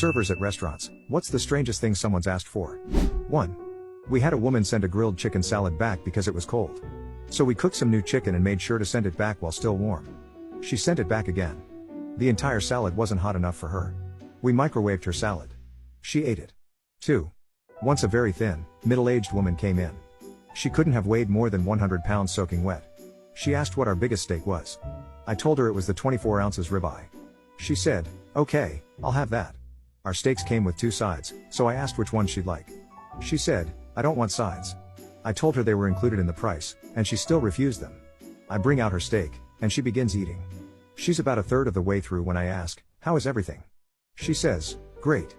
Servers at restaurants, what's the strangest thing someone's asked for? 1. We had a woman send a grilled chicken salad back because it was cold. So we cooked some new chicken and made sure to send it back while still warm. She sent it back again. The entire salad wasn't hot enough for her. We microwaved her salad. She ate it. 2. Once a very thin, middle-aged woman came in. She couldn't have weighed more than 100 pounds soaking wet. She asked what our biggest steak was. I told her it was the 24 ounces ribeye. She said, "Okay, I'll have that." Our steaks came with 2 sides, so I asked which one she'd like. She said, "I don't want sides." I told her they were included in the price, and she still refused them. I bring out her steak, and she begins eating. She's about a third of the way through when I ask, "How is everything?" She says, "Great.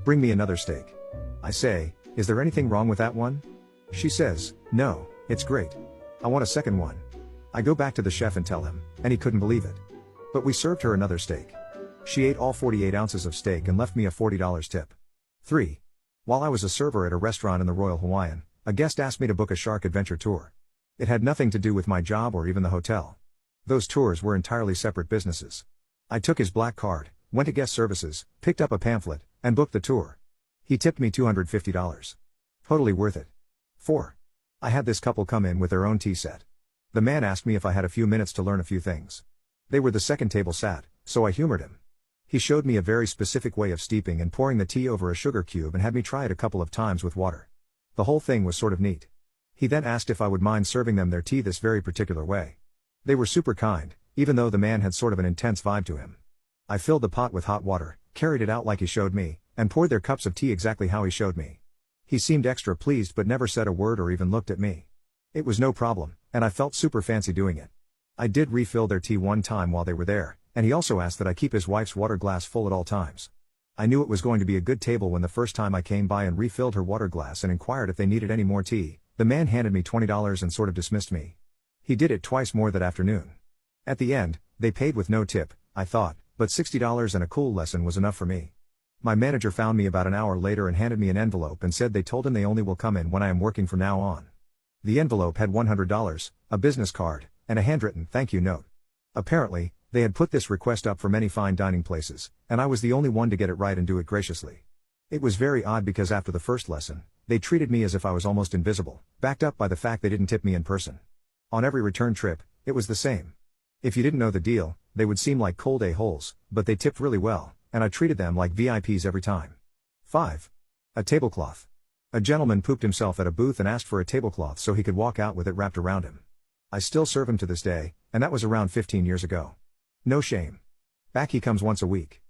Bring me another steak." I say, "Is there anything wrong with that one?" She says, "No, it's great. I want a second one." I go back to the chef and tell him, and he couldn't believe it. But we served her another steak. She ate all 48 ounces of steak and left me a $40 tip. 3. While I was a server at a restaurant in the Royal Hawaiian, a guest asked me to book a shark adventure tour. It had nothing to do with my job or even the hotel. Those tours were entirely separate businesses. I took his black card, went to guest services, picked up a pamphlet, and booked the tour. He tipped me $250. Totally worth it. 4. I had this couple come in with their own tea set. The man asked me if I had a few minutes to learn a few things. They were the second table sat, so I humored him. He showed me a very specific way of steeping and pouring the tea over a sugar cube and had me try it a couple of times with water. The whole thing was sort of neat. He then asked if I would mind serving them their tea this very particular way. They were super kind, even though the man had sort of an intense vibe to him. I filled the pot with hot water, carried it out like he showed me, and poured their cups of tea exactly how he showed me. He seemed extra pleased but never said a word or even looked at me. It was no problem, and I felt super fancy doing it. I did refill their tea one time while they were there, and he also asked that I keep his wife's water glass full at all times. I knew it was going to be a good table when the first time I came by and refilled her water glass and inquired if they needed any more tea. The man handed me $20 and sort of dismissed me. He did it twice more that afternoon. At the end, they paid with no tip, I thought, but $60 and a cool lesson was enough for me. My manager found me about an hour later and handed me an envelope and said they told him they only will come in when I am working from now on. The envelope had $100, a business card, and a handwritten thank you note. Apparently, they had put this request up for many fine dining places, and I was the only one to get it right and do it graciously. It was very odd because after the first lesson, they treated me as if I was almost invisible, backed up by the fact they didn't tip me in person. On every return trip, it was the same. If you didn't know the deal, they would seem like cold a-holes, but they tipped really well, and I treated them like VIPs every time. 5. A tablecloth. A gentleman pooped himself at a booth and asked for a tablecloth so he could walk out with it wrapped around him. I still serve him to this day, and that was around 15 years ago. No shame. Back he comes once a week.